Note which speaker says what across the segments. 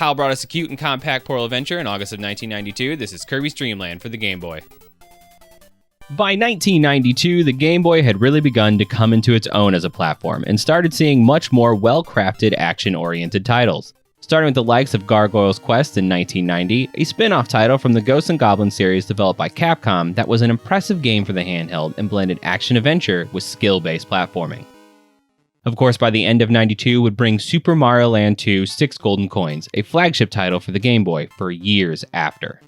Speaker 1: Hal brought us a cute and compact portal adventure in August of 1992. This is Kirby's Dream Land for the Game Boy. By 1992, the Game Boy had really begun to come into its own as a platform and started seeing much more well-crafted, action-oriented titles. Starting with the likes of Gargoyle's Quest in 1990, a spin-off title from the Ghosts and Goblins series developed by Capcom that was an impressive game for the handheld and blended action-adventure with skill-based platforming. Of course, by the end of 92 would bring Super Mario Land 2 Six Golden Coins, a flagship title for the Game Boy, for years after.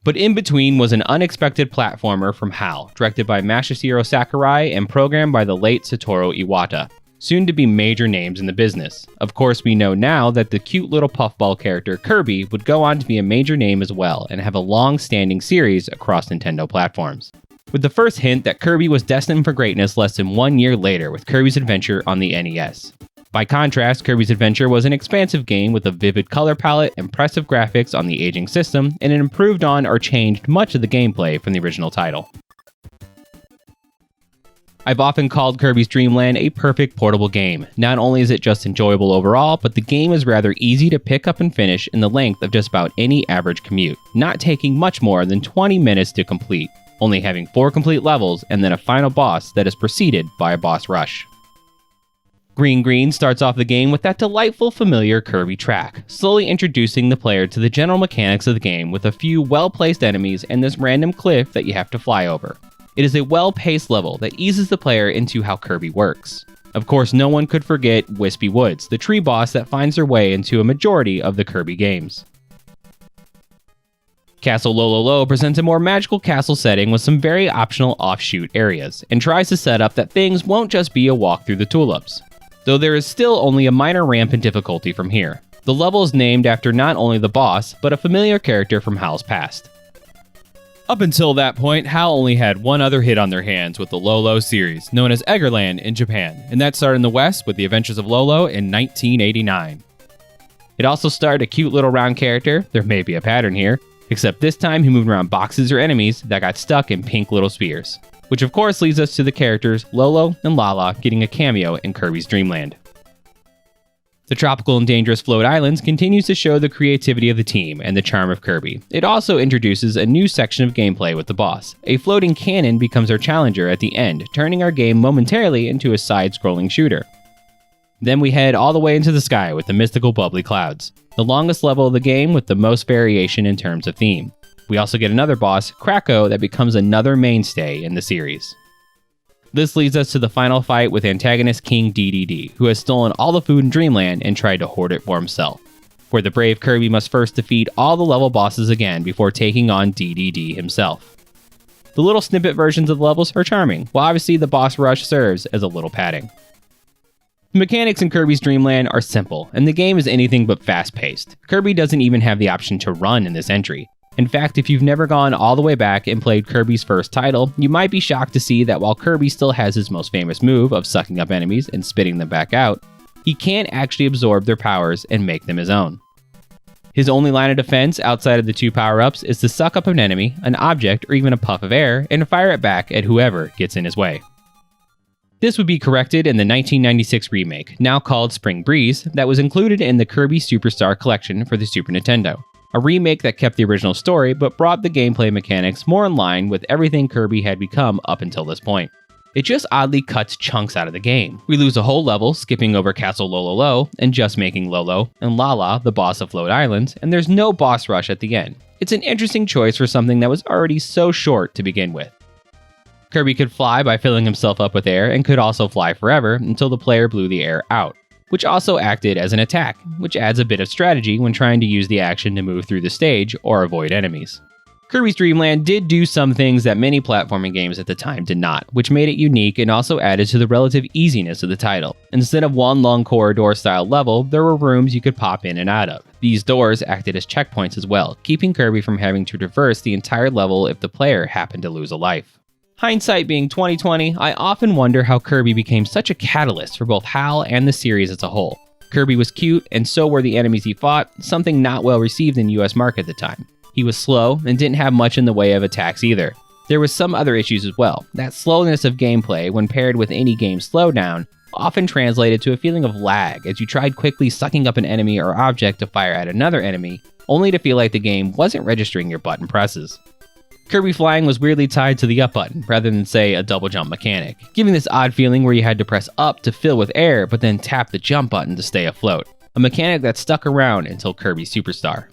Speaker 1: But in between was an unexpected platformer from HAL, directed by Masahiro Sakurai and programmed by the late Satoru Iwata, soon to be major names in the business. Of course, we know now that the cute little puffball character Kirby would go on to be a major name as well and have a long-standing series across Nintendo platforms. With the first hint that Kirby was destined for greatness less than 1 year later with Kirby's Adventure on the NES. By contrast, Kirby's Adventure was an expansive game with a vivid color palette, impressive graphics on the aging system, and it improved on or changed much of the gameplay from the original title. I've often called Kirby's Dream Land a perfect portable game. Not only is it just enjoyable overall, but the game is rather easy to pick up and finish in the length of just about any average commute, not taking much more than 20 minutes to complete, only having 4 complete levels and then a final boss that is preceded by a boss rush. Green Green starts off the game with that delightful familiar Kirby track, slowly introducing the player to the general mechanics of the game with a few well-placed enemies and this random cliff that you have to fly over. It is a well-paced level that eases the player into how Kirby works. Of course, no one could forget Wispy Woods, the tree boss that finds their way into a majority of the Kirby games. Castle LOLO presents a more magical castle setting with some very optional offshoot areas, and tries to set up that things won't just be a walk through the tulips. Though there is still only a minor ramp in difficulty from here. The level is named after not only the boss, but a familiar character from HAL's past. Up until that point, HAL only had one other hit on their hands with the LOLO series, known as Eggerland in Japan, and that started in the West with the Adventures of Lolo in 1989. It also starred a cute little round character, there may be a pattern here, except this time he moved around boxes or enemies that got stuck in pink little spheres. Which of course leads us to the characters Lolo and Lala getting a cameo in Kirby's Dream Land. The tropical and dangerous Float Islands continues to show the creativity of the team and the charm of Kirby. It also introduces a new section of gameplay with the boss. A floating cannon becomes our challenger at the end, turning our game momentarily into a side-scrolling shooter. Then we head all the way into the sky with the mystical bubbly clouds, the longest level of the game with the most variation in terms of theme. We also get another boss, Kracko, that becomes another mainstay in the series. This leads us to the final fight with antagonist King DDD, who has stolen all the food in Dreamland and tried to hoard it for himself, where the brave Kirby must first defeat all the level bosses again before taking on DDD himself. The little snippet versions of the levels are charming, while obviously the boss rush serves as a little padding. The mechanics in Kirby's Dream Land are simple, and the game is anything but fast-paced. Kirby doesn't even have the option to run in this entry. In fact, if you've never gone all the way back and played Kirby's first title, you might be shocked to see that while Kirby still has his most famous move of sucking up enemies and spitting them back out, he can't actually absorb their powers and make them his own. His only line of defense outside of the 2 power-ups is to suck up an enemy, an object, or even a puff of air, and fire it back at whoever gets in his way. This would be corrected in the 1996 remake, now called Spring Breeze, that was included in the Kirby Superstar Collection for the Super Nintendo. A remake that kept the original story, but brought the gameplay mechanics more in line with everything Kirby had become up until this point. It just oddly cuts chunks out of the game. We lose a whole level, skipping over Castle LOLO, and just making Lolo and Lala the boss of Float Islands, and there's no boss rush at the end. It's an interesting choice for something that was already so short to begin with. Kirby could fly by filling himself up with air, and could also fly forever until the player blew the air out, which also acted as an attack, which adds a bit of strategy when trying to use the action to move through the stage or avoid enemies. Kirby's Dream Land did do some things that many platforming games at the time did not, which made it unique and also added to the relative easiness of the title. Instead of one long corridor-style level, there were rooms you could pop in and out of. These doors acted as checkpoints as well, keeping Kirby from having to traverse the entire level if the player happened to lose a life. Hindsight being 2020, I often wonder how Kirby became such a catalyst for both HAL and the series as a whole. Kirby was cute, and so were the enemies he fought, something not well received in the US market at the time. He was slow, and didn't have much in the way of attacks either. There was some other issues as well. That slowness of gameplay, when paired with any game slowdown, often translated to a feeling of lag as you tried quickly sucking up an enemy or object to fire at another enemy, only to feel like the game wasn't registering your button presses. Kirby flying was weirdly tied to the up button, rather than say a double jump mechanic, giving this odd feeling where you had to press up to fill with air but then tap the jump button to stay afloat, a mechanic that stuck around until Kirby Superstar.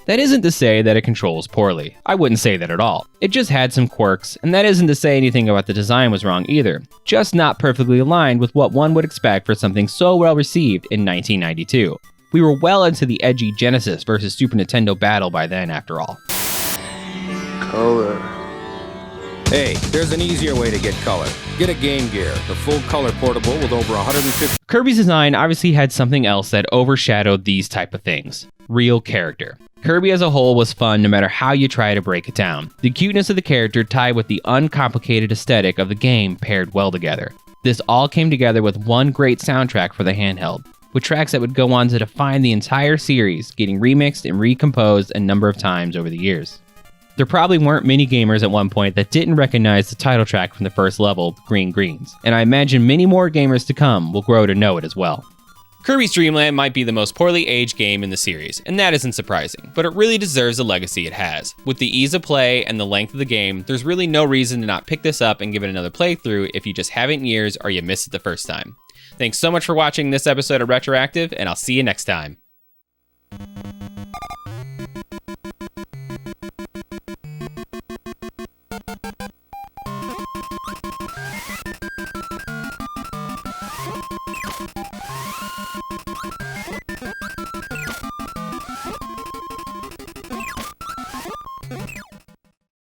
Speaker 1: That isn't to say that it controls poorly. I wouldn't say that at all. It just had some quirks, and that isn't to say anything about the design was wrong either, just not perfectly aligned with what one would expect for something so well received in 1992. We were well into the edgy Genesis versus Super Nintendo battle by then, after all.
Speaker 2: Color.
Speaker 3: Hey, there's an easier way to get color. Get a Game Gear, the full color portable with over 150...
Speaker 1: Kirby's design obviously had something else that overshadowed these type of things. Real character. Kirby as a whole was fun no matter how you try to break it down. The cuteness of the character tied with the uncomplicated aesthetic of the game paired well together. This all came together with one great soundtrack for the handheld, with tracks that would go on to define the entire series, getting remixed and recomposed a number of times over the years. There probably weren't many gamers at one point that didn't recognize the title track from the first level, Green Greens, and I imagine many more gamers to come will grow to know it as well. Kirby's Dream Land might be the most poorly aged game in the series, and that isn't surprising, but it really deserves the legacy it has. With the ease of play and the length of the game, there's really no reason to not pick this up and give it another playthrough if you just haven't in years or you missed it the first time. Thanks so much for watching this episode of RetroActive, and I'll see you next time.